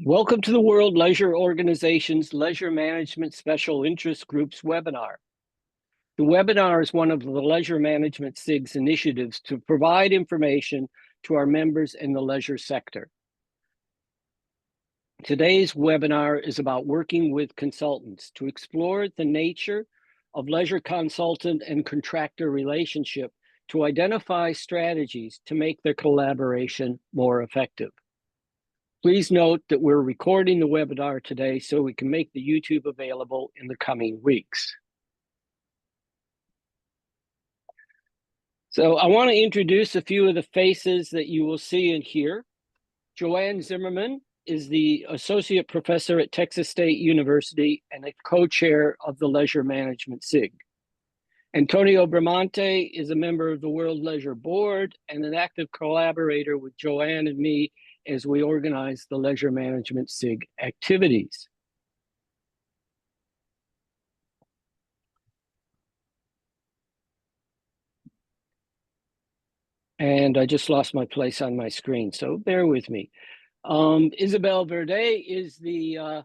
Welcome to the World Leisure Organization's Leisure Management Special Interest Groups webinar. The webinar is one of the Leisure Management SIG's initiatives to provide information to our members in the leisure sector. Today's webinar is about working with consultants to explore the nature of leisure consultant and contractor relationship to identify strategies to make their collaboration more effective. Please note that we're recording the webinar today so we can make the YouTube available in the coming weeks. So I want to introduce a few of the faces that you will see and hear. Joanne Zimmerman is the Associate Professor at Texas State University and a co-chair of the Leisure Management SIG. Antonio Bramante is a member of the World Leisure Board and an active collaborator with Joanne and me as we organize the Leisure Management SIG activities. And I just lost my place on my screen, so bear with me. Isabel Verde is the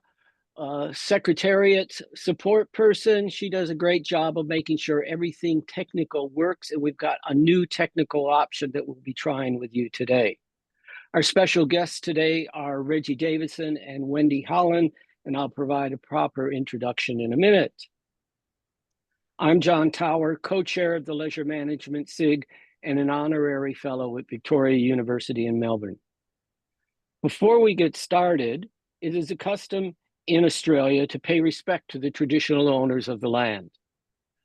Secretariat support person. She does a great job of making sure everything technical works, and we've got a new technical option that we'll be trying with you today. Our special guests today are Reggie Davidson and Wendy Holland, and I'll provide a proper introduction in a minute. I'm John Tower, co-chair of the Leisure Management SIG and an honorary fellow at Victoria University in Melbourne. Before we get started, it is a custom in Australia to pay respect to the traditional owners of the land.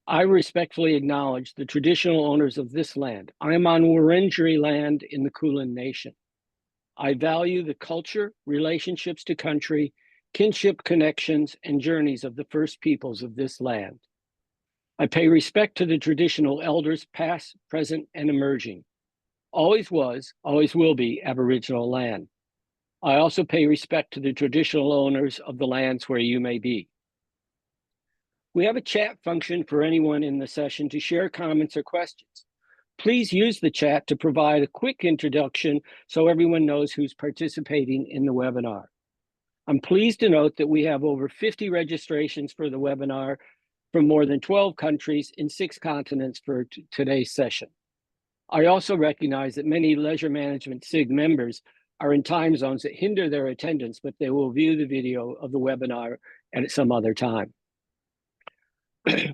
I respectfully acknowledge the traditional owners of this land. I am on Wurundjeri land in the Kulin Nation. I value the culture, relationships to country, kinship connections, and journeys of the first peoples of this land. I pay respect to the traditional elders, past, present, and emerging. Always was, always will be Aboriginal land. I also pay respect to the traditional owners of the lands where you may be. We have a chat function for anyone in the session to share comments or questions. Please use the chat to provide a quick introduction so everyone knows who's participating in the webinar. I'm pleased to note that we have over 50 registrations for the webinar from more than 12 countries in 6 continents for today's session. I also recognize that many Leisure Management SIG members are in time zones that hinder their attendance, but they will view the video of the webinar at some other time.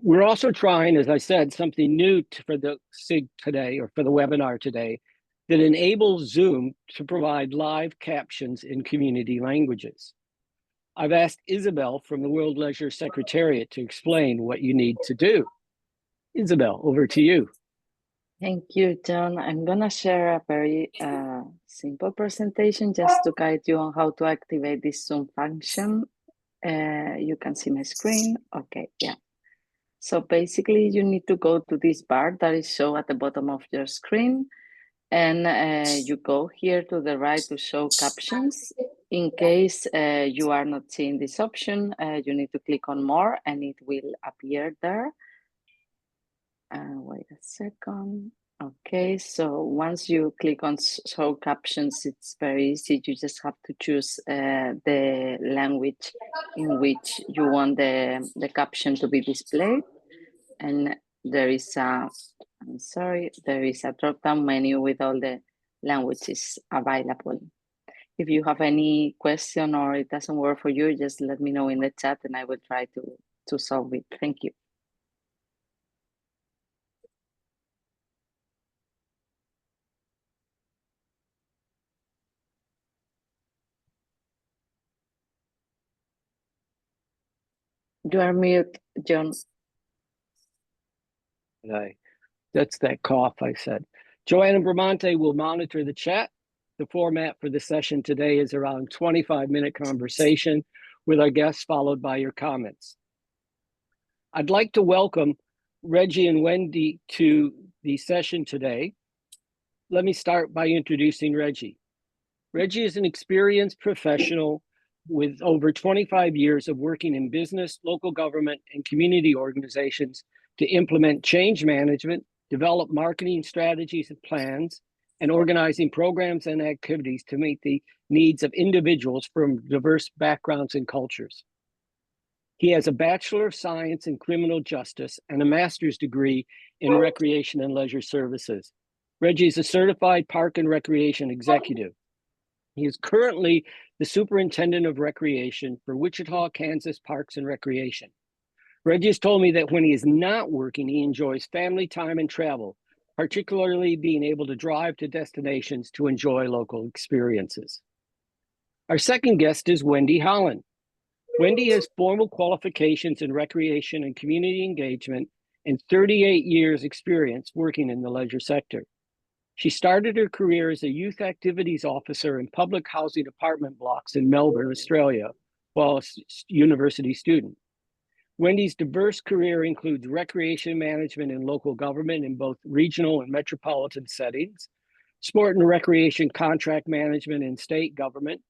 We're also trying, as I said, something new for the SIG today, or for the webinar today, that enables Zoom to provide live captions in community languages. I've asked Isabel from the World Leisure Secretariat to explain what you need to do. Isabel, over to you. Thank you, John. I'm gonna share a very simple presentation just to guide you on how to activate this Zoom function. You can see my screen. Okay, yeah. So basically, you need to go to this bar that is shown at the bottom of your screen, and you go here to the right to show captions. In case you are not seeing this option, you need to click on more, and it will appear there. Wait a second. Okay, so once you click on show captions, it's very easy. You just have to choose the language in which you want the caption to be displayed. And there is a, there is a drop-down menu with all the languages available. If you have any question or it doesn't work for you, just let me know in the chat and I will try to solve it. Thank you. You are mute, John. That's that cough I said. Joanna Bramante will monitor the chat. The format for the session today is around 25-minute conversation with our guests, followed by your comments. I'd like to welcome Reggie and Wendy to the session today. Let me start by introducing Reggie. Reggie is an experienced professional with over 25 years of working in business, local government, and community organizations to implement change management, develop marketing strategies and plans, and organizing programs and activities to meet the needs of individuals from diverse backgrounds and cultures. He has a Bachelor of Science in Criminal Justice and a master's degree in Recreation and Leisure Services. Reggie is a certified park and recreation executive. He is currently the Superintendent of Recreation for Wichita, Kansas Parks and Recreation. Reggie has told me that when he is not working, he enjoys family time and travel, particularly being able to drive to destinations to enjoy local experiences. Our second guest is Wendy Holland. Wendy has formal qualifications in recreation and community engagement and 38 years experience working in the leisure sector. She started her career as a youth activities officer in public housing apartment blocks in Melbourne, Australia, while a university student. Wendy's diverse career includes recreation management in local government in both regional and metropolitan settings, sport and recreation contract management in state government,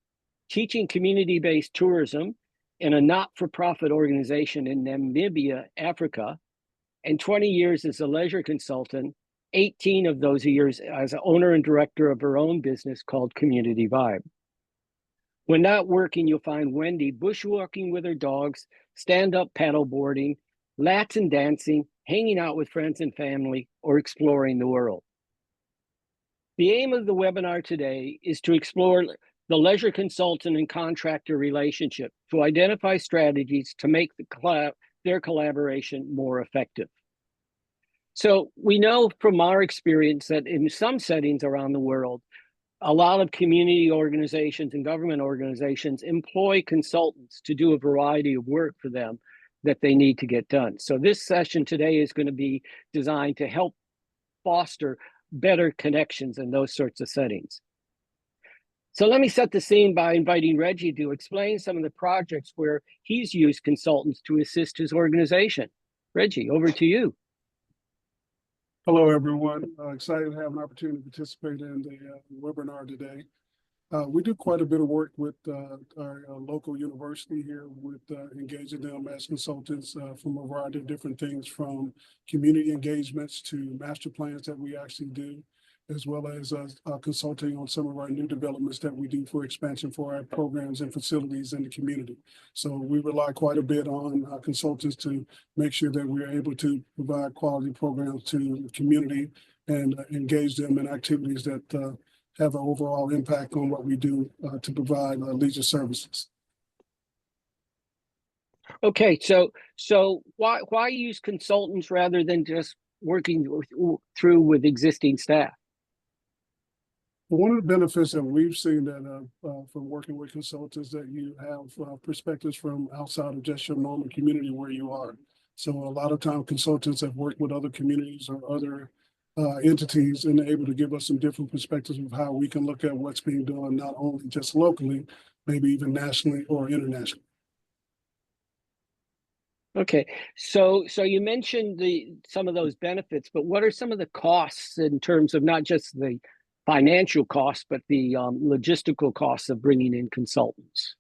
teaching community-based tourism in a not-for-profit organization in Namibia, Africa, and 20 years as a leisure consultant, 18 of those years as an owner and director of her own business called CommunityVibe. When not working, you'll find Wendy bushwalking with her dogs, stand-up paddleboarding, Latin dancing, hanging out with friends and family, or exploring the world. The aim of the webinar today is to explore the leisure consultant and contractor relationship to identify strategies to make their collaboration more effective. So we know from our experience that in some settings around the world, a lot of community organizations and government organizations employ consultants to do a variety of work for them that they need to get done. So this session today is going to be designed to help foster better connections in those sorts of settings. So let me set the scene by inviting Reggie to explain some of the projects where he's used consultants to assist his organization. Reggie, over to you. Hello, everyone. Excited to have an opportunity to participate in the webinar today. We do quite a bit of work with our local university here with engaging them as consultants from a variety of different things, from community engagements to master plans that we actually do, as well as consulting on some of our new developments that we do for expansion for our programs and facilities in the community. So we rely quite a bit on consultants to make sure that we're able to provide quality programs to the community and engage them in activities that have an overall impact on what we do to provide leisure services. Okay, so why use consultants rather than just working through with existing staff? One of the benefits that we've seen that from working with consultants that you have perspectives from outside of just your normal community where you are. So a lot of times consultants have worked with other communities or other entities and they're able to give us some different perspectives of how we can look at what's being done, not only just locally, maybe even nationally or internationally. Okay, so you mentioned some of those benefits, but what are some of the costs in terms of not just the financial costs, but the logistical costs of bringing in consultants?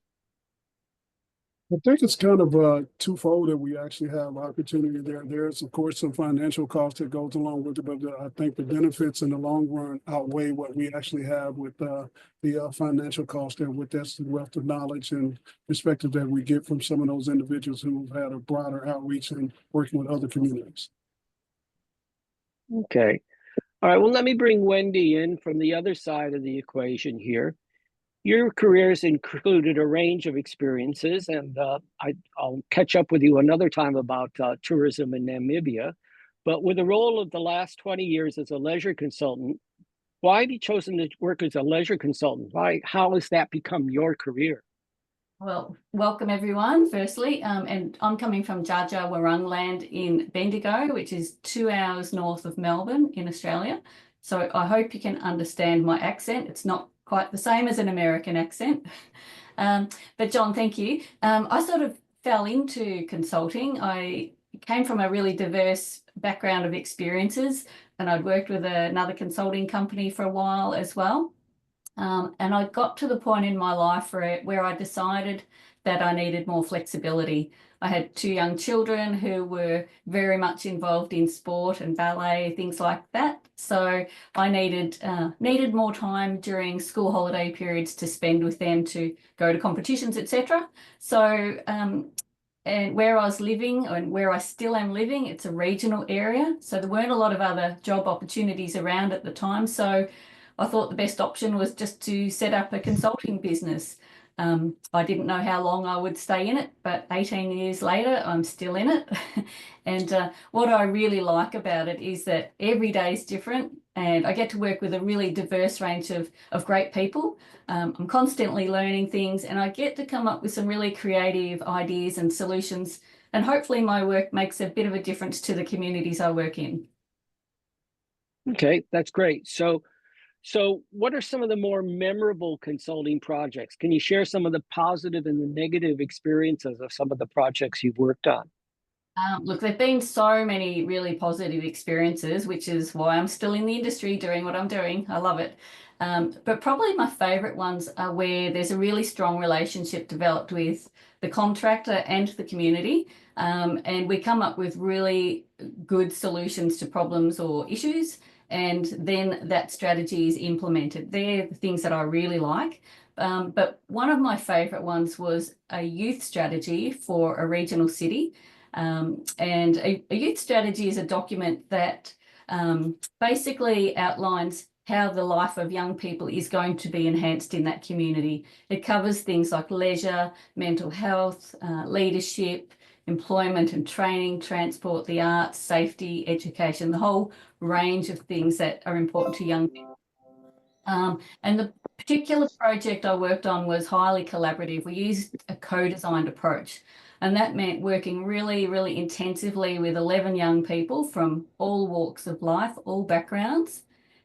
I think it's kind of twofold that we actually have opportunity there. There's, of course, some financial cost that goes along with it, but I think the benefits in the long run outweigh what we actually have with the financial cost and with that's the wealth of knowledge and perspective that we get from some of those individuals who've had a broader outreach and working with other communities. Okay. All right, well, let me bring Wendy in from the other side of the equation here. Your career has included a range of experiences, and I'll catch up with you another time about tourism in Namibia. But with the role of the last 20 years as a leisure consultant, why have you chosen to work as a leisure consultant? How has that become your career? Well, welcome everyone, firstly. And I'm coming from Jaja Warungland in Bendigo, which is 2 hours north of Melbourne in Australia. So I hope you can understand my accent. It's not quite the same as an American accent. But John, thank you. I sort of fell into consulting. I came from a really diverse background of experiences, and I'd worked with another consulting company for a while as well. And I got to the point in my life where I decided that I needed more flexibility. I had 2 young children who were very much involved in sport and ballet, things like that. So I needed more time during school holiday periods to spend with them, to go to competitions, etc. So and where I was living and where I still am living, it's a regional area. So there weren't a lot of other job opportunities around at the time. So I thought the best option was just to set up a consulting business. I didn't know how long I would stay in it, but 18 years later, I'm still in it. And what I really like about it is that every day is different, and I get to work with a really diverse range of great people. I'm constantly learning things, and I get to come up with some really creative ideas and solutions, and hopefully my work makes a bit of a difference to the communities I work in. Okay, that's great. So what are some of the more memorable consulting projects? Can you share some of the positive and the negative experiences of some of the projects you've worked on? Look, there've been so many really positive experiences, which is why I'm still in the industry doing what I'm doing. I love it. But probably my favourite ones are where there's a really strong relationship developed with the contractor and the community, and we come up with really good solutions to problems or issues, and then that strategy is implemented. They're the things that I really like. But one of my favourite ones was a youth strategy for a regional city. And a youth strategy is a document that basically outlines how the life of young people is going to be enhanced in that community. It covers things like leisure, mental health, leadership, employment and training, transport, the arts, safety, education, the whole range of things that are important to young people. And the particular project I worked on was highly collaborative. We used a co-designed approach, and that meant working really, really intensively with 11 young people from all walks of life, all backgrounds,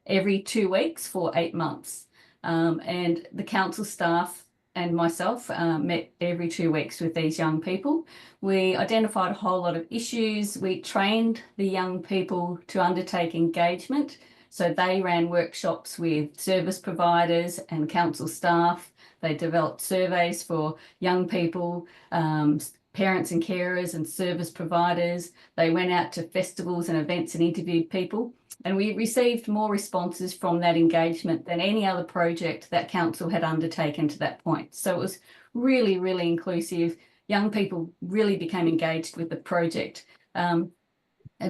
every 2 weeks for 8 months. And the council staff and myself met every 2 weeks with these young people. We identified a whole lot of issues. We trained the young people to undertake engagement. So they ran workshops with service providers and council staff. They developed surveys for young people, parents and carers and service providers. They went out to festivals and events and interviewed people. And we received more responses from that engagement than any other project that council had undertaken to that point. So it was really, really inclusive. Young people really became engaged with the project. And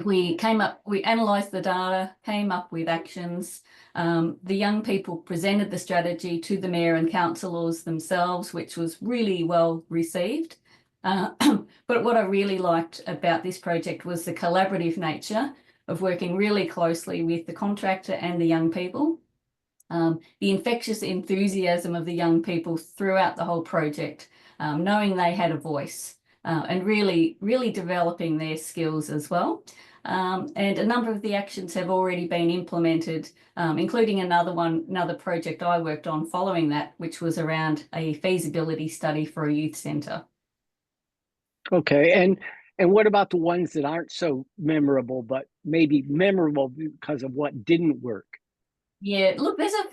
we analysed the data, came up with actions. The young people presented the strategy to the mayor and councillors themselves, which was really well received. But what I really liked about this project was the collaborative nature of working really closely with the contractor and the young people. The infectious enthusiasm of the young people throughout the whole project, knowing they had a voice. And really, really developing their skills as well. And a number of the actions have already been implemented, including another project I worked on following that, which was around a feasibility study for a youth centre. Okay, and what about the ones that aren't so memorable, but maybe memorable because of what didn't work? Yeah, look, there's a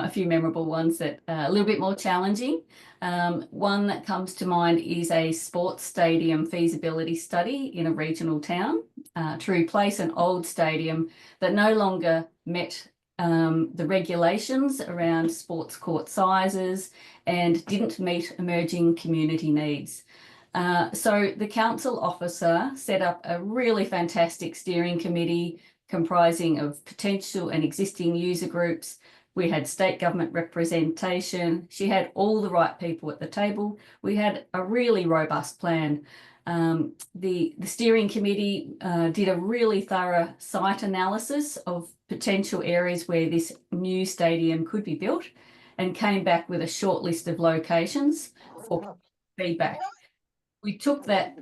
few memorable ones that are a little bit more challenging. One that comes to mind is a sports stadium feasibility study in a regional town to replace an old stadium that no longer met the regulations around sports court sizes and didn't meet emerging community needs. So the council officer set up a really fantastic steering committee comprising of potential and existing user groups. We had state government representation. She had all the right people at the table. We had a really robust plan. The steering committee did a really thorough site analysis of potential areas where this new stadium could be built and came back with a short list of locations for feedback. We took that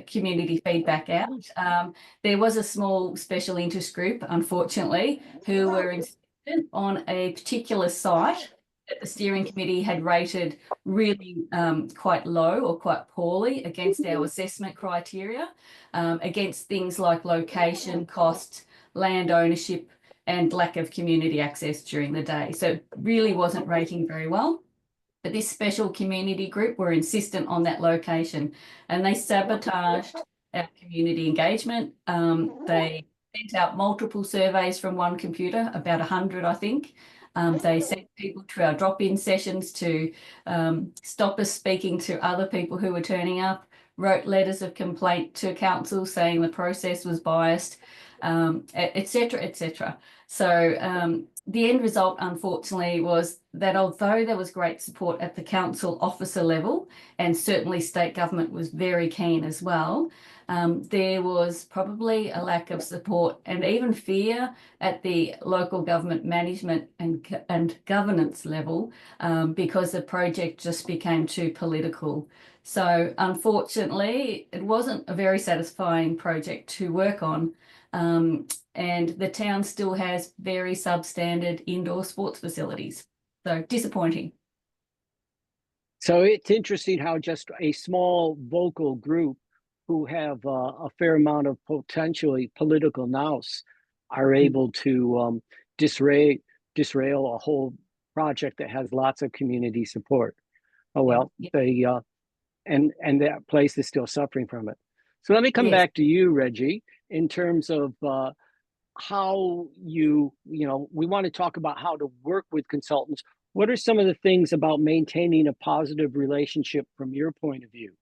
community feedback out. There was a small special interest group, unfortunately, who were insistent on a particular site that the steering committee had rated really quite low or quite poorly against our assessment criteria, against things like location, cost, land ownership, and lack of community access during the day. So it really wasn't rating very well. But this special community group were insistent on that location, and they sabotaged our community engagement. They sent out multiple surveys from one computer, about 100, I think. They sent people to our drop-in sessions to stop us speaking to other people who were turning up, wrote letters of complaint to council saying the process was biased, etc., etc. So the end result, unfortunately, was that although there was great support at the council officer level, and certainly state government was very keen as well, there was probably a lack of support and even fear at the local government management and governance level because the project just became too political. So unfortunately, it wasn't a very satisfying project to work on. And the town still has very substandard indoor sports facilities. So disappointing. So it's interesting how just a small vocal group who have a fair amount of potentially political nous are able to disrail a whole project that has lots of community support. Oh well, they and that place is still suffering from it. So let me come back to you, Reggie, in terms of how you know, we want to talk about how to work with consultants. What are some of the things about maintaining a positive relationship from your point of view?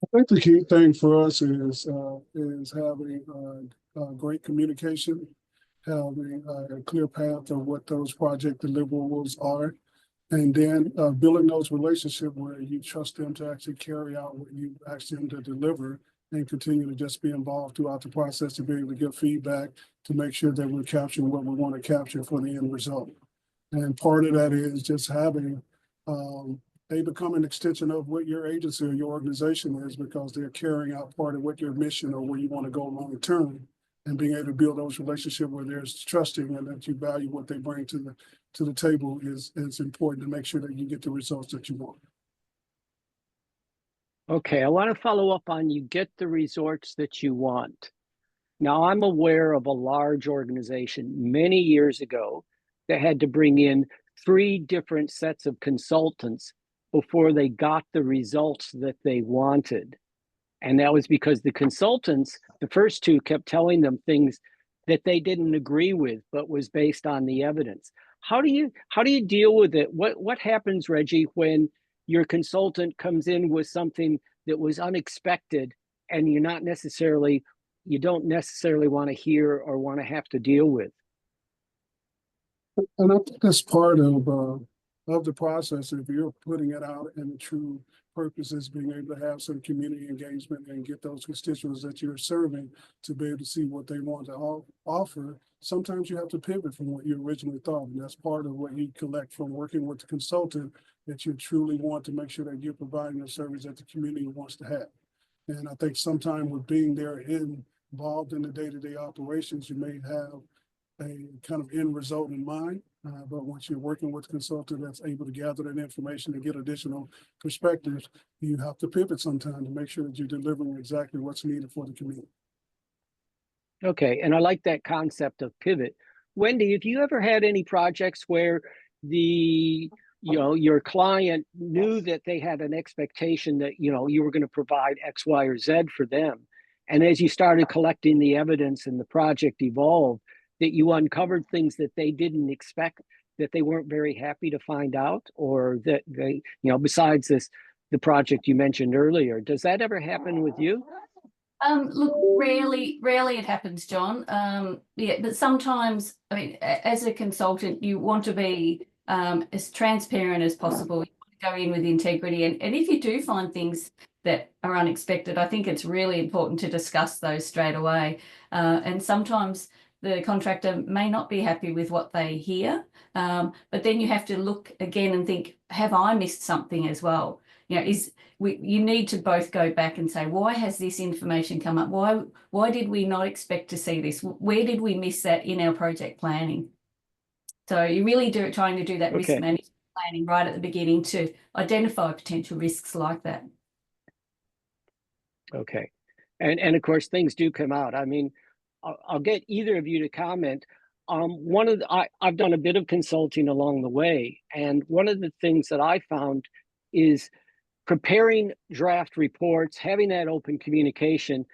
I think the key thing for us is having great communication, having a clear path of what those project deliverables are, and then building those relationships where you trust them to actually carry out what you asked them to deliver, and continue to just be involved throughout the process to be able to give feedback to make sure that we're capturing what we want to capture for the end result. And part of that is just having they become an extension of what your agency or your organization is, because they're carrying out part of what your mission or where you want to go long term, and being able to build those relationships where there's trusting and that you value what they bring to the table is important to make sure that you get the results that you want. Okay, I want to follow up on you get the results that you want. Now, I'm aware of a large organization many years ago that had to bring in 3 different sets of consultants before they got the results that they wanted. And that was because the consultants, the first 2, kept telling them things that they didn't agree with, but was based on the evidence. How do you deal with it? What happens, Reggie, when your consultant comes in with something that was unexpected and you don't necessarily want to hear or want to have to deal with? And I think that's part of the process. If you're putting it out and the true purpose is being able to have some community engagement and get those constituents that you're serving to be able to see what they want to offer, sometimes you have to pivot from what you originally thought. And that's part of what you collect from working with the consultant, that you truly want to make sure that you're providing a service that the community wants to have. And I think sometimes with being there involved in the day-to-day operations, you may have a kind of end result in mind. But once you're working with a consultant that's able to gather that information and get additional perspectives, you have to pivot sometime to make sure that you're delivering exactly what's needed for the community. Okay, and I like that concept of pivot. Wendy, have you ever had any projects where your client knew that they had an expectation that, you were going to provide X, Y, or Z for them, and as you started collecting the evidence and the project evolved, that you uncovered things that they didn't expect, that they weren't very happy to find out, or that they, besides the project you mentioned earlier, does that ever happen with you? Look, rarely it happens, John. Yeah, but sometimes, I mean, as a consultant, you want to be as transparent as possible. You want to go in with integrity, and if you do find things that are unexpected, I think it's really important to discuss those straight away. And sometimes the contractor may not be happy with what they hear, but then you have to look again and think, have I missed something as well? You need to both go back and say, why has this information come up? Why did we not expect to see this? Where did we miss that in our project planning? So you really trying to do that risk management planning right at the beginning to identify potential risks like that. Okay, and of course things do come out. I mean, I'll get either of you to comment. I've done a bit of consulting along the way, and one of the things that I found is preparing draft reports, having that open communication,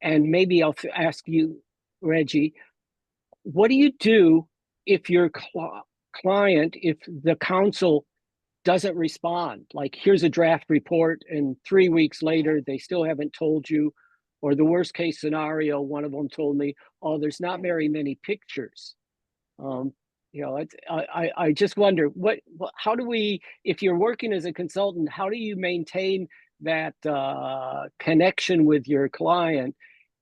And maybe I'll ask you, Reggie, what do you do if your client, if the council doesn't respond? Like, here's a draft report, and 3 weeks later, they still haven't told you. Or the worst case scenario, one of them told me, oh, there's not very many pictures. I just wonder, how do we, if you're working as a consultant, how do you maintain that connection with your client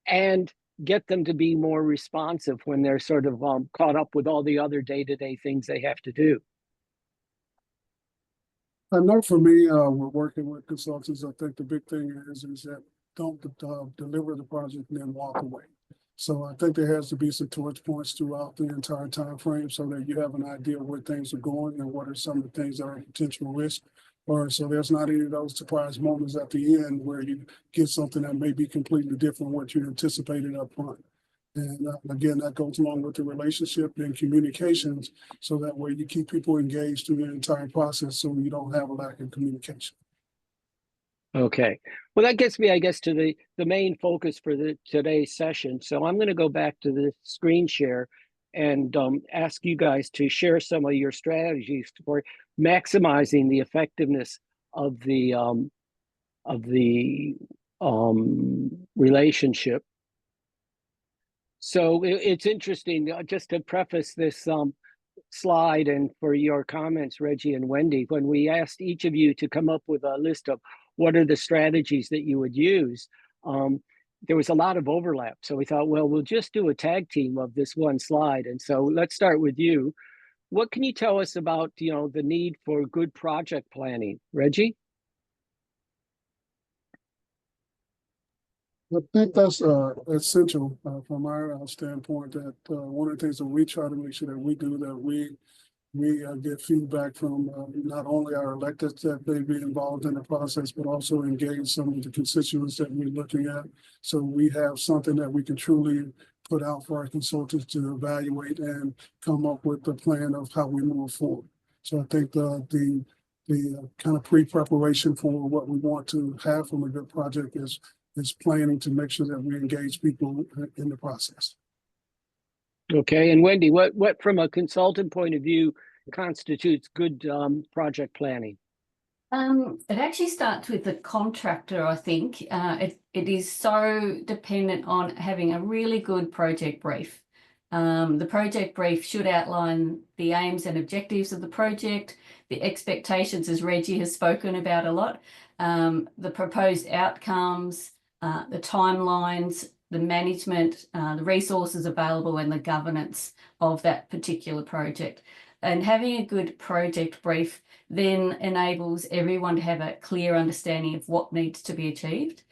and get them to be more responsive when they're sort of caught up with all the other day-to-day things they have to do? I know for me, we're working with consultants. I think the big thing is that don't deliver the project and then walk away. So I think there has to be some touch points throughout the entire time frame so that you have an idea of where things are going and what are some of the things that are potential risk. Or so there's not any of those surprise moments at the end where you get something that may be completely different from what you anticipated up front. And again, that goes along with the relationship and communications, so that way you keep people engaged through the entire process so you don't have a lack of communication. Okay. Well, that gets me, I guess, to the main focus for today's session. So I'm going to go back to the screen share and ask you guys to share some of your strategies for maximizing the effectiveness of the relationship. So it's interesting, just to preface this slide and for your comments, Reggie and Wendy, when we asked each of you to come up with a list of what are the strategies that you would use, there was a lot of overlap. So we thought, well, we'll just do a tag team of this one slide. And so let's start with you. What can you tell us about, the need for good project planning? Reggie? I think that's essential from our standpoint, that one of the things that we try to make sure that we do, that we get feedback from not only our electeds that they be involved in the process, but also engage some of the constituents that we're looking at. So we have something that we can truly put out for our consultants to evaluate and come up with the plan of how we move forward. So I think the kind of pre-preparation for what we want to have from a good project is planning to make sure that we engage people in the process. Okay, and Wendy, what from a consultant point of view constitutes good project planning? It actually starts with the contractor, I think. It is so dependent on having a really good project brief. The project brief should outline the aims and objectives of the project, the expectations, as Reggie has spoken about a lot, the proposed outcomes, the timelines, the management, the resources available, and the governance of that particular project. And having a good project brief then enables everyone to have a clear understanding of what needs to be achieved.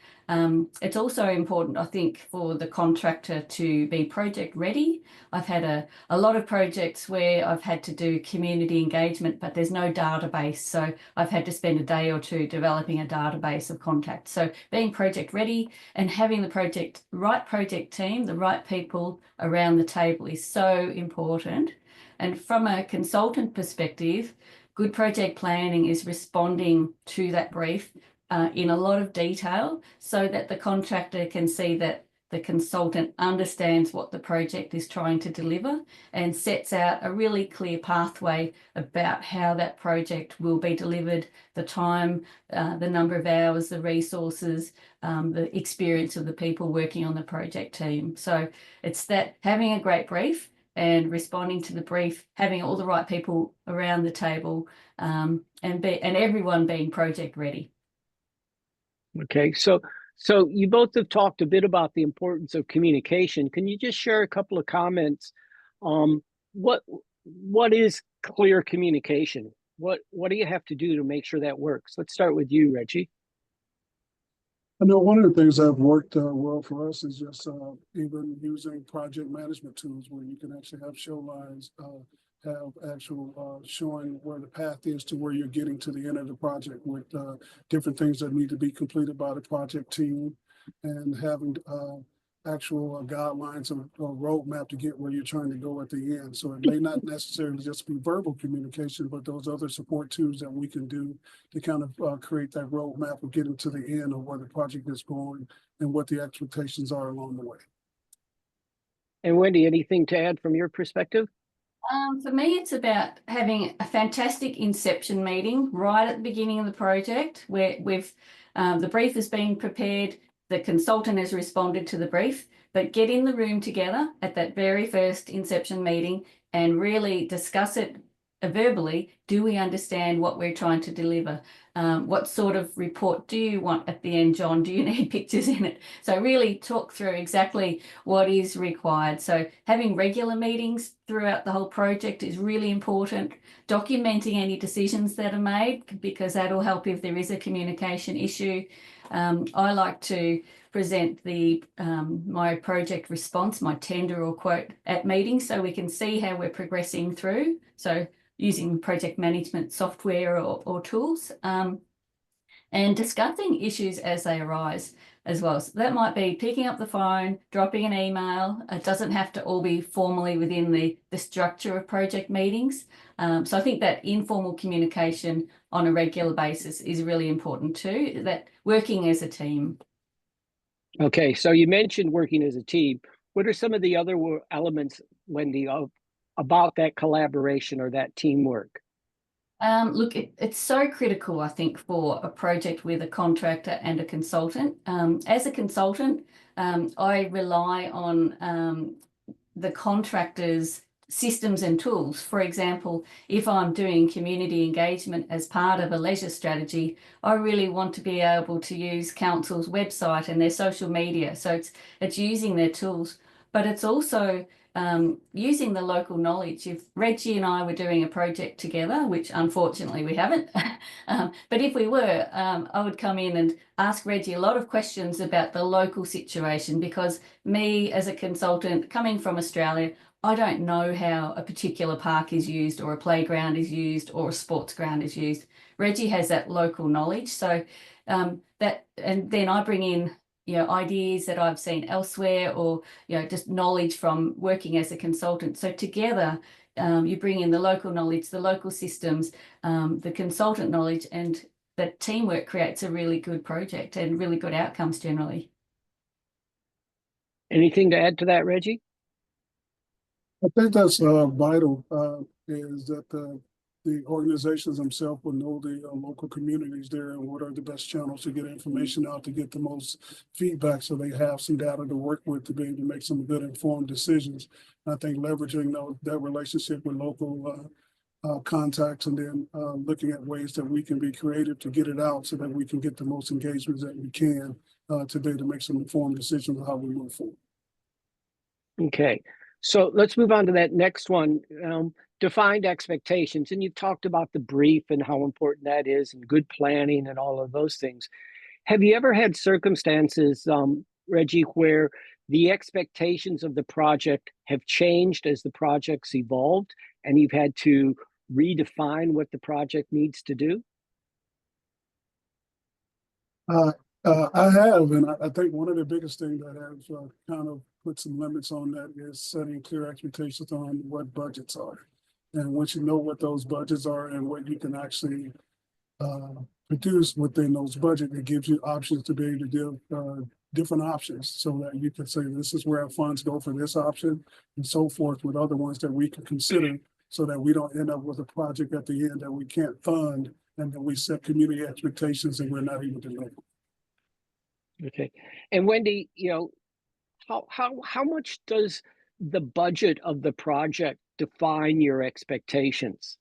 It's also important, I think, for the contractor to be project ready. I've had a lot of projects where I've had to do community engagement, but there's no database. So I've had to spend a day or two developing a database of contacts. So being project ready and having the right project team, the right people around the table is so important. And from a consultant perspective, good project planning is responding to that brief in a lot of detail so that the contractor can see that the consultant understands what the project is trying to deliver and sets out a really clear pathway about how that project will be delivered, the time, the number of hours, the resources, the experience of the people working on the project team. So it's that having a great brief and responding to the brief, having all the right people around the table, and everyone being project ready. Okay, so you both have talked a bit about the importance of communication. Can you just share a couple of comments? What is clear communication? What do you have to do to make sure that works? Let's start with you, Reggie. I know one of the things that have worked well for us is just even using project management tools where you can actually have show lines, have actual showing where the path is to where you're getting to the end of the project with different things that need to be completed by the project team, and having actual guidelines or roadmap to get where you're trying to go at the end. So it may not necessarily just be verbal communication, but those other support tools that we can do to kind of create that roadmap of getting to the end of where the project is going and what the expectations are along the way. And Wendy, anything to add from your perspective? For me, it's about having a fantastic inception meeting right at the beginning of the project where the brief has been prepared, the consultant has responded to the brief, but get in the room together at that very first inception meeting and really discuss it verbally. Do we understand what we're trying to deliver? What sort of report do you want at the end, John? Do you need pictures in it? So really talk through exactly what is required. So having regular meetings throughout the whole project is really important. Documenting any decisions that are made, because that'll help if there is a communication issue. I like to present my project response, my tender or quote at meetings, so we can see how we're progressing through. So using project management software or tools, and discussing issues as they arise as well. So that might be picking up the phone, dropping an email. It doesn't have to all be formally within the structure of project meetings. So I think that informal communication on a regular basis is really important too, that working as a team. Okay, so you mentioned working as a team. What are some of the other elements, Wendy, about that collaboration or that teamwork? Look, it's so critical, I think, for a project with a contractor and a consultant. As a consultant, I rely on the contractor's systems and tools. For example, if I'm doing community engagement as part of a leisure strategy, I really want to be able to use council's website and their social media. So it's using their tools, but it's also using the local knowledge. If Reggie and I were doing a project together, which unfortunately we haven't, but if we were, I would come in and ask Reggie a lot of questions about the local situation, because me as a consultant coming from Australia, I don't know how a particular park is used or a playground is used or a sports ground is used. Reggie has that local knowledge. So and then I bring in ideas that I've seen elsewhere, or just knowledge from working as a consultant. So together, you bring in the local knowledge, the local systems, the consultant knowledge, and that teamwork creates a really good project and really good outcomes generally. Anything to add to that, Reggie? I think that's vital, is that the organizations themselves will know the local communities there and what are the best channels to get information out, to get the most feedback, so they have some data to work with to be able to make some good informed decisions. And I think leveraging that relationship with local contacts, and then looking at ways that we can be creative to get it out so that we can get the most engagements that we can to be able to make some informed decisions on how we move forward. Okay, so let's move on to that next one. Defined expectations, and you've talked about the brief and how important that is, and good planning and all of those things. Have you ever had circumstances, Reggie, where the expectations of the project have changed as the project's evolved, and you've had to redefine what the project needs to do? I have, and I think one of the biggest things that has kind of put some limits on that is setting clear expectations on what budgets are. And once you know what those budgets are and what you can actually produce within those budgets, it gives you options to be able to give different options, so that you can say, this is where our funds go for this option, and so forth, with other ones that we can consider, so that we don't end up with a project at the end that we can't fund, and then we set community expectations and we're not able to deliver. Okay, and Wendy, how much does the budget of the project define your expectations?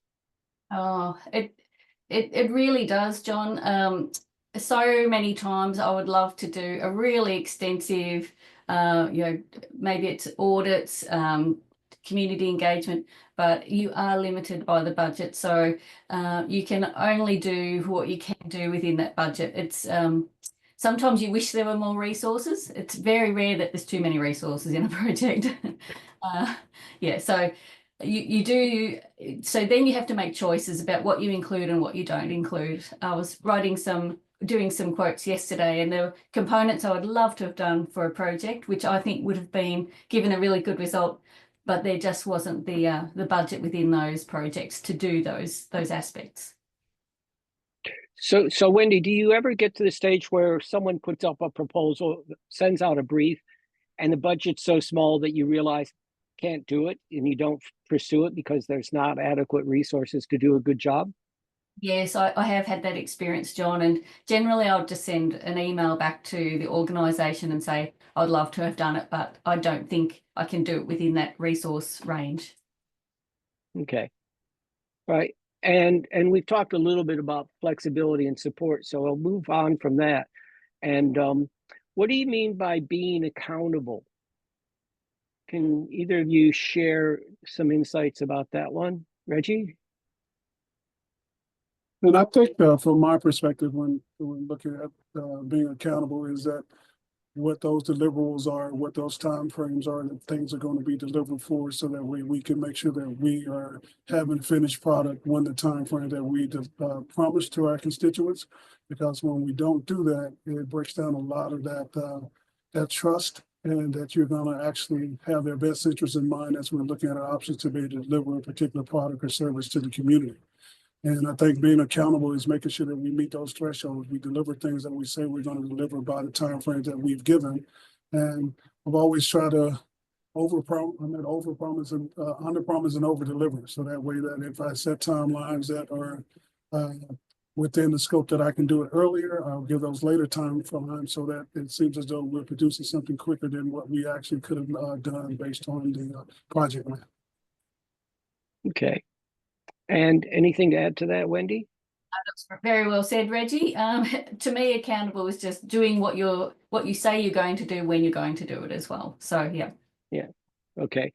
Oh, it really does, John. So many times I would love to do a really extensive, maybe it's audits, community engagement, but you are limited by the budget. So you can only do what you can do within that budget. It's sometimes you wish there were more resources. It's very rare that there's too many resources in a project. So you do. So then you have to make choices about what you include and what you don't include. I was writing some doing some quotes yesterday, and there were components I would love to have done for a project, which I think would have been given a really good result, but there just wasn't the budget within those projects to do those aspects. So Wendy, do you ever get to the stage where someone puts up a proposal, sends out a brief, and the budget's so small that you realize can't do it and you don't pursue it because there's not adequate resources to do a good job? Yes, I have had that experience, John, and generally I'll just send an email back to the organisation and say, I'd love to have done it, but I don't think I can do it within that resource range. Okay. Right. And we've talked a little bit about flexibility and support, so I'll move on from that. And what do you mean by being accountable? Can either of you share some insights about that one? Reggie? And I think from my perspective, when looking at being accountable, is that what those deliverables are, what those time frames are, that things are going to be delivered for, so that we can make sure that we are having finished product when the time frame that we promised to our constituents. Because when we don't do that, it breaks down a lot of that trust, and that you're going to actually have their best interests in mind as we're looking at our options to be able to deliver a particular product or service to the community. And I think being accountable is making sure that we meet those thresholds. We deliver things that we say we're going to deliver by the time frames that we've given. And I've always tried to overpromise and underpromise and overdeliver. So that way, that if I set timelines that are within the scope that I can do it earlier, I'll give those later time frames so that it seems as though we're producing something quicker than what we actually could have done based on the project plan. Okay. And anything to add to that, Wendy? That's very well said, Reggie. To me, accountable is just doing what you say you're going to do when you're going to do it as well. So yeah. Yeah. Okay.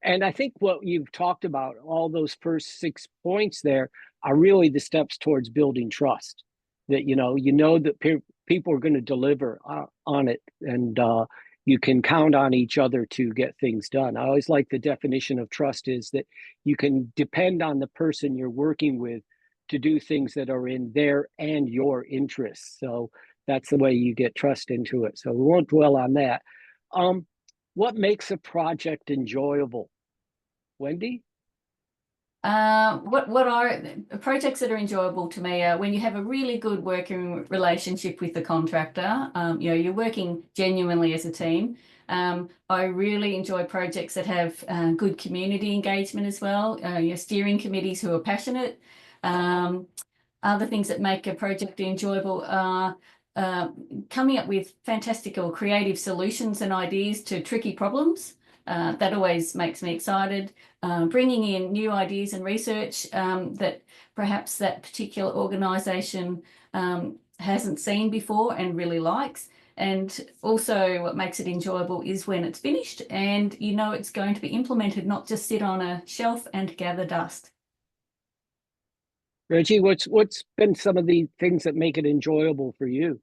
And I think what you've talked about, all those first 6 points there, are really the steps towards building trust. That you know that people are going to deliver on it, and you can count on each other to get things done. I always like the definition of trust is that you can depend on the person you're working with to do things that are in their and your interests. So that's the way you get trust into it. So we won't dwell on that. What makes a project enjoyable? Wendy? What are projects that are enjoyable to me are when you have a really good working relationship with the contractor. You're working genuinely as a team. I really enjoy projects that have good community engagement as well. Your steering committees who are passionate. Other things that make a project enjoyable are coming up with fantastic or creative solutions and ideas to tricky problems. That always makes me excited. Bringing in new ideas and research that perhaps that particular organisation hasn't seen before and really likes. And also what makes it enjoyable is when it's finished and you know it's going to be implemented, not just sit on a shelf and gather dust. Reggie, what's been some of the things that make it enjoyable for you?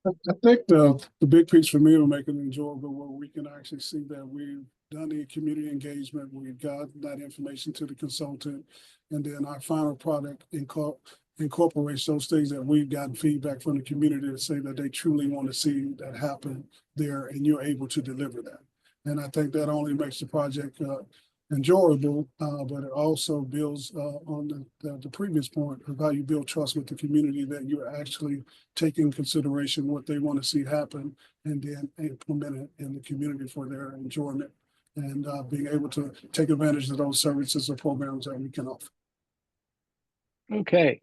I think the big piece for me will make it enjoyable where we can actually see that we've done the community engagement, we've got that information to the consultant, and then our final product incorporates those things that we've gotten feedback from the community to say that they truly want to see that happen there, and you're able to deliver that. And I think that only makes the project enjoyable, but it also builds on the previous point of how you build trust with the community, that you're actually taking consideration what they want to see happen and then implement it in the community for their enjoyment, and being able to take advantage of those services or programs that we can offer. Okay.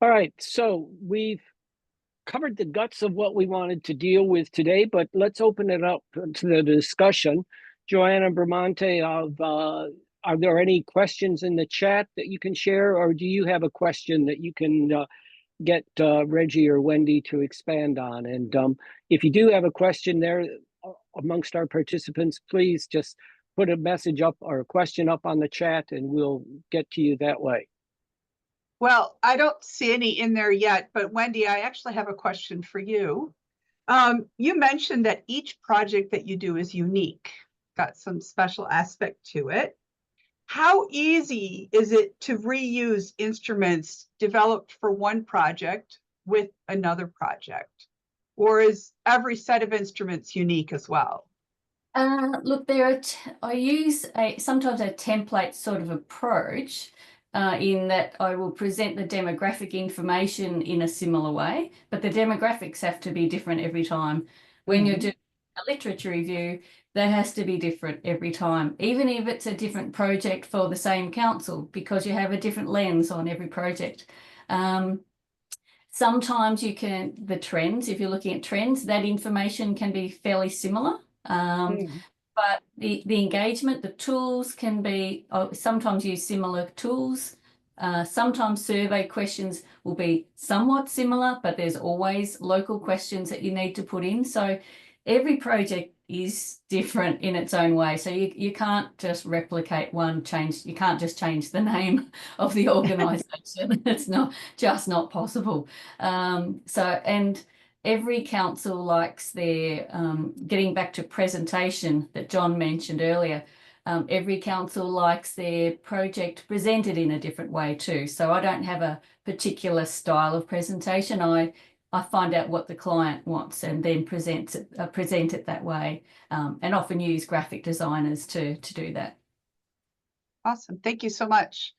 All right. So we've covered the guts of what we wanted to deal with today, but let's open it up to the discussion. Joanna Bramante, are there any questions in the chat that you can share, or do you have a question that you can get Reggie or Wendy to expand on? And if you do have a question there amongst our participants, please just put a message up or a question up on the chat and we'll get to you that way. Well, I don't see any in there yet, but Wendy, I actually have a question for you. You mentioned that each project that you do is unique, got some special aspect to it. how easy is it to reuse instruments developed for one project with another project? Or is every set of instruments unique as well? Look, I use sometimes a template sort of approach in that I will present the demographic information in a similar way, but the demographics have to be different every time. When you're doing a literature review, that has to be different every time, even if it's a different project for the same council, because you have a different lens on every project. Sometimes the trends, if you're looking at trends, that information can be fairly similar. But the engagement, the tools can be, sometimes use similar tools. Sometimes survey questions will be somewhat similar, but there's always local questions that you need to put in. So every project is different in its own way. So you can't just replicate you can't just change the name of the organisation. It's not possible. And every council likes their, getting back to presentation that John mentioned earlier, every council likes their project presented in a different way too. So I don't have a particular style of presentation. I find out what the client wants and then present it that way, and often use graphic designers to do that. Awesome. Thank you so much.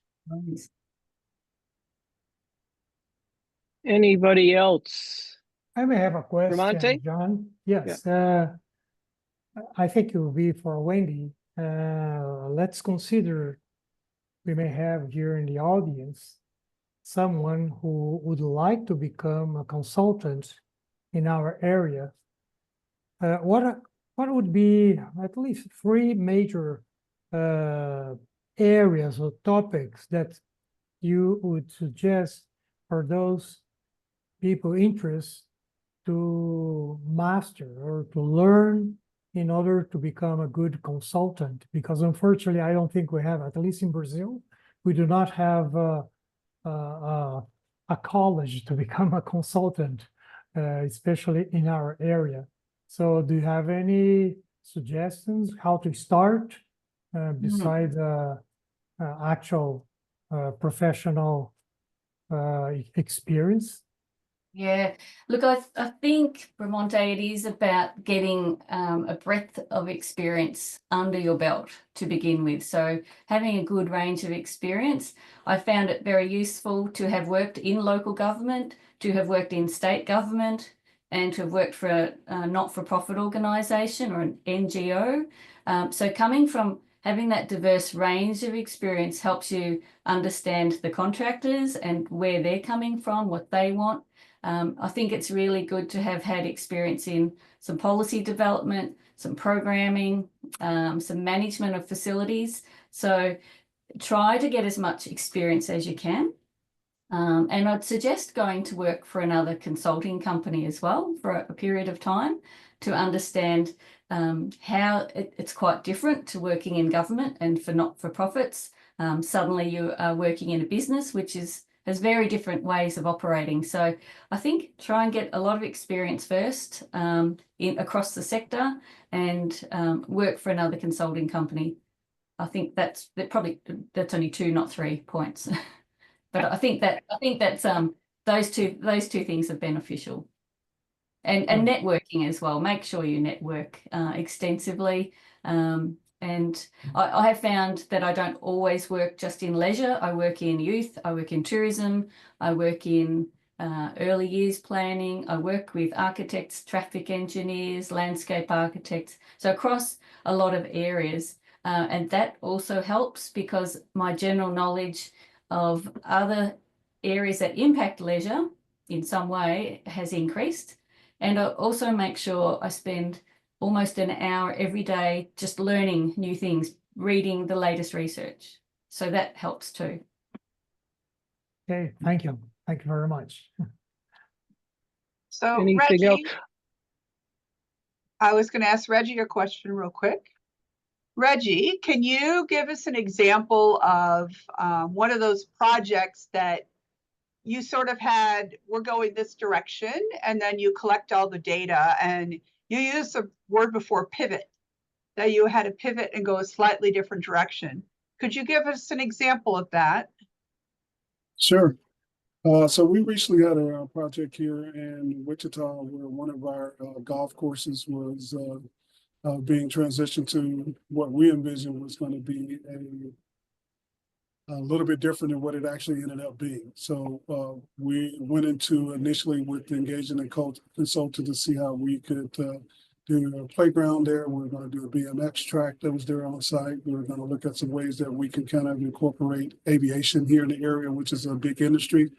Anybody else? I may have a question, Ramonte? John. Yes, I think it will be for Wendy. Let's consider we may have here in the audience someone who would like to become a consultant in our area. What would be at least 3 major areas or topics that you would suggest for those people interested to master or to learn in order to become a good consultant? Because unfortunately, I don't think we have, at least in Brazil, we do not have a college to become a consultant, especially in our area. So do you have any suggestions how to start besides actual professional experience? Yeah, look, I think, Ramonte, it is about getting a breadth of experience under your belt to begin with. So having a good range of experience, I found it very useful to have worked in local government, to have worked in state government, and to have worked for a not-for-profit organisation or an NGO. So coming from having that diverse range of experience helps you understand the contractors and where they're coming from, what they want. I think it's really good to have had experience in some policy development, some programming, some management of facilities. So try to get as much experience as you can. And I'd suggest going to work for another consulting company as well for a period of time to understand how it's quite different to working in government and for not-for-profits. Suddenly you are working in a business which has very different ways of operating. So I think try and get a lot of experience first across the sector and work for another consulting company. I think that's only 2, not 3 points. But I think that's those two things are beneficial. And networking as well. Make sure you network extensively. And I have found that I don't always work just in leisure. I work in youth, I work in tourism, I work in early years planning, I work with architects, traffic engineers, landscape architects, so across a lot of areas. And that also helps because my general knowledge of other areas that impact leisure in some way has increased. And I also make sure I spend almost an hour every day just learning new things, reading the latest research. So that helps too. Okay, thank you. Thank you very much. So Anything else? Reggie, I was going to ask Reggie a question real quick. Reggie, can you give us an example of one of those projects that you sort of had, we're going this direction, and then you collect all the data, and you used the word before pivot, that you had to pivot and go a slightly different direction. Could you give us an example of that? Sure. So we recently had a project here in Wichita where one of our golf courses was being transitioned to what we envisioned was going to be a little bit different than what it actually ended up being. So we went into initially with engaging a consultant to see how we could do a playground there. We were going to do a BMX track that was there on site. We were going to look at some ways that we can kind of incorporate aviation here in the area, which is a big industry.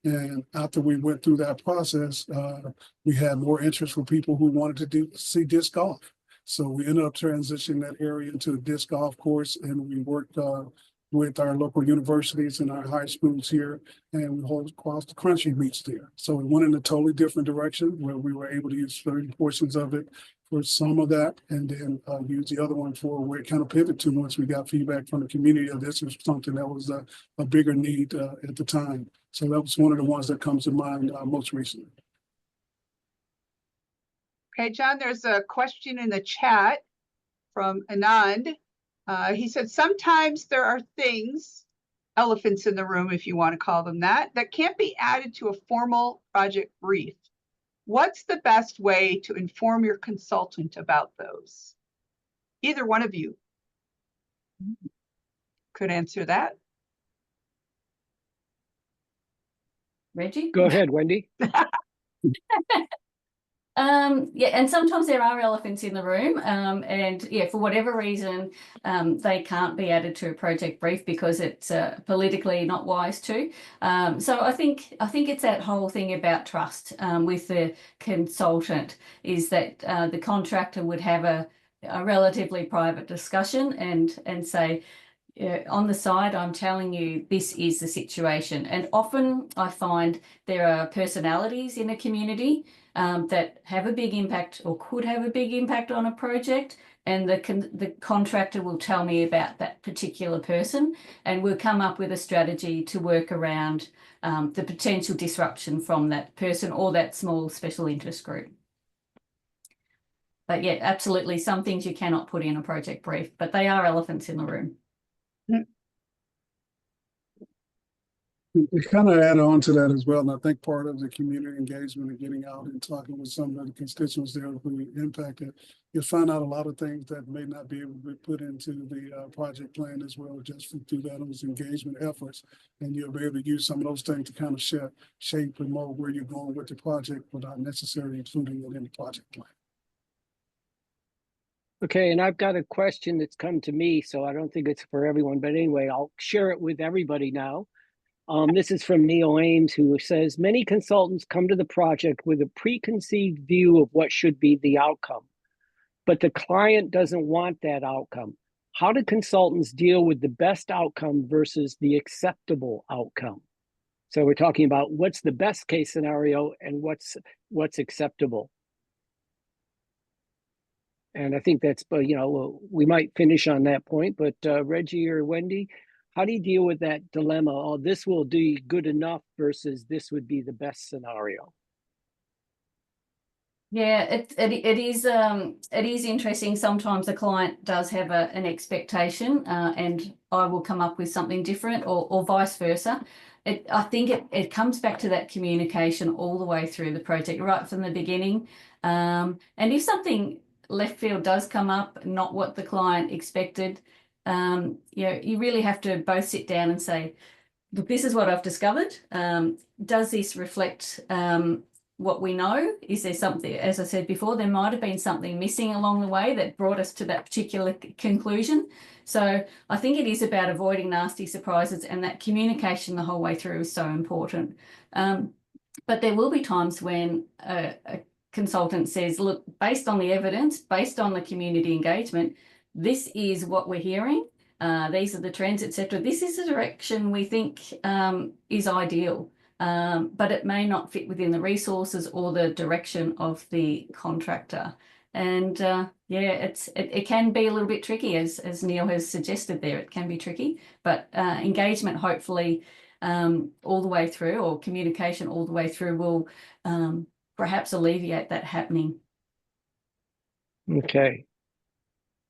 And after we went through that process, we had more interest from people who wanted to see disc golf. So we ended up transitioning that area into a disc golf course, and we worked with our local universities and our high schools here, and we hold across the country meets there. So we went in a totally different direction where we were able to use certain portions of it for some of that, and then use the other one for where it kind of pivoted to once we got feedback from the community that this was something that was a bigger need at the time. So that was one of the ones that comes to mind most recently. Okay, John, there's a question in the chat from Anand. He said, sometimes there are things, elephants in the room, if you want to call them that can't be added to a formal project brief. What's the best way to inform your consultant about those? Either one of you could answer that. Reggie? Go ahead, Wendy. Yeah, and sometimes there are elephants in the room, and yeah, for whatever reason, they can't be added to a project brief because it's politically not wise to. So I think it's that whole thing about trust with the consultant, is that the contractor would have a relatively private discussion and say, on the side, I'm telling you, this is the situation. And often I find there are personalities in a community that have a big impact or could have a big impact on a project, and the contractor will tell me about that particular person, and we'll come up with a strategy to work around the potential disruption from that person or that small special interest group. But yeah, absolutely, some things you cannot put in a project brief, but they are elephants in the room. We kind of add on to that as well, and I think part of the community engagement and getting out and talking with some of the constituents there who are impacted, you'll find out a lot of things that may not be able to be put into the project plan as well, just through those engagement efforts, and you'll be able to use some of those things to kind of shape and mold where you're going with the project without necessarily including it in the project plan. Okay, and I've got a question that's come to me, so I don't think it's for everyone, but anyway, I'll share it with everybody now. This is from Neil Ames, who says, many consultants come to the project with a preconceived view of what should be the outcome, but the client doesn't want that outcome. How do consultants deal with the best outcome versus the acceptable outcome? So we're talking about what's the best case scenario and what's acceptable. And I think that's, we might finish on that point, but Reggie or Wendy, how do you deal with that dilemma? Oh, this will be good enough versus this would be the best scenario. Yeah, it is interesting. Sometimes the client does have an expectation, and I will come up with something different, or vice versa. I think it comes back to that communication all the way through the project, right from the beginning. And if something left field does come up, not what the client expected, you really have to both sit down and say, look, this is what I've discovered. Does this reflect what we know? Is there something, as I said before, there might have been something missing along the way that brought us to that particular conclusion. So I think it is about avoiding nasty surprises, and that communication the whole way through is so important. But there will be times when a consultant says, look, based on the evidence, based on the community engagement, this is what we're hearing. These are the trends, etc. This is the direction we think is ideal, but it may not fit within the resources or the direction of the contractor. And yeah, it can be a little bit tricky, as Neil has suggested there. It can be tricky, but engagement, hopefully, all the way through, or communication all the way through, will perhaps alleviate that happening. Okay.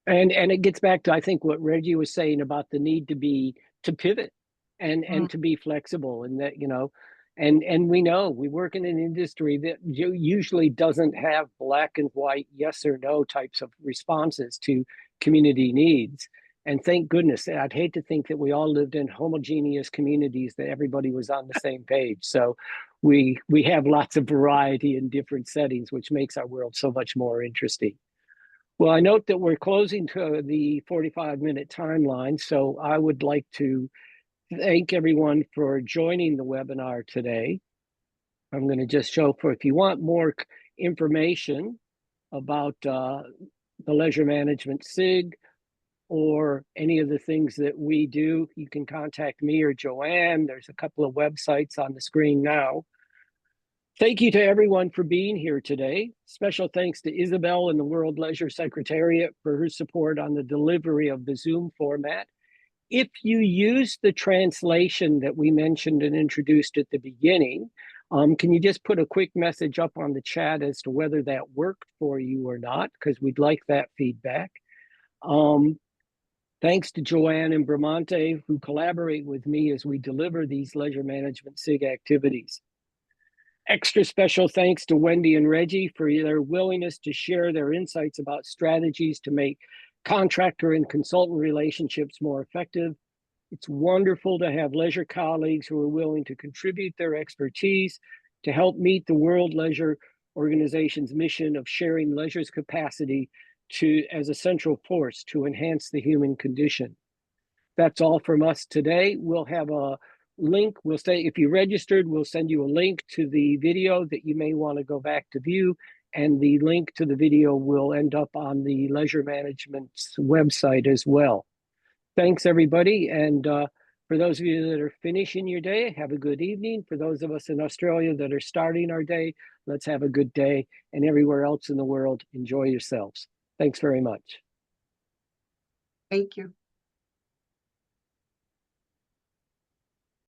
And it gets back to, I think, what Reggie was saying about the need to pivot and to be flexible, and that, you know, and we know we work in an industry that usually doesn't have black and white, yes or no types of responses to community needs. And thank goodness, I'd hate to think that we all lived in homogeneous communities, that everybody was on the same page. So we have lots of variety in different settings, which makes our world so much more interesting. Well, I note that we're closing to the 45-minute timeline, so I would like to thank everyone for joining the webinar today. I'm going to just show, for if you want more information about the Leisure Management SIG or any of the things that we do, you can contact me or Joanne. There's a couple of websites on the screen now. Thank you to everyone for being here today. Special thanks to Isabel and the World Leisure Secretariat for her support on the delivery of the Zoom format. If you use the translation that we mentioned and introduced at the beginning, can you just put a quick message up on the chat as to whether that worked for you or not? Because we'd like that feedback. Thanks to Joanne and Bramante, who collaborate with me as we deliver these Leisure Management SIG activities. Extra special thanks to Wendy and Reggie for their willingness to share their insights about strategies to make contractor and consultant relationships more effective. It's wonderful to have leisure colleagues who are willing to contribute their expertise to help meet the World Leisure Organization's mission of sharing leisure's capacity as a central force to enhance the human condition. That's all from us today. We'll have a link. We'll say, if you registered, we'll send you a link to the video that you may want to go back to view. And the link to the video will end up on the Leisure Management's website as well. Thanks, everybody. And for those of you that are finishing your day, have a good evening. For those of us in Australia that are starting our day, let's have a good day. And everywhere else in the world, enjoy yourselves. Thanks very much. Thank you.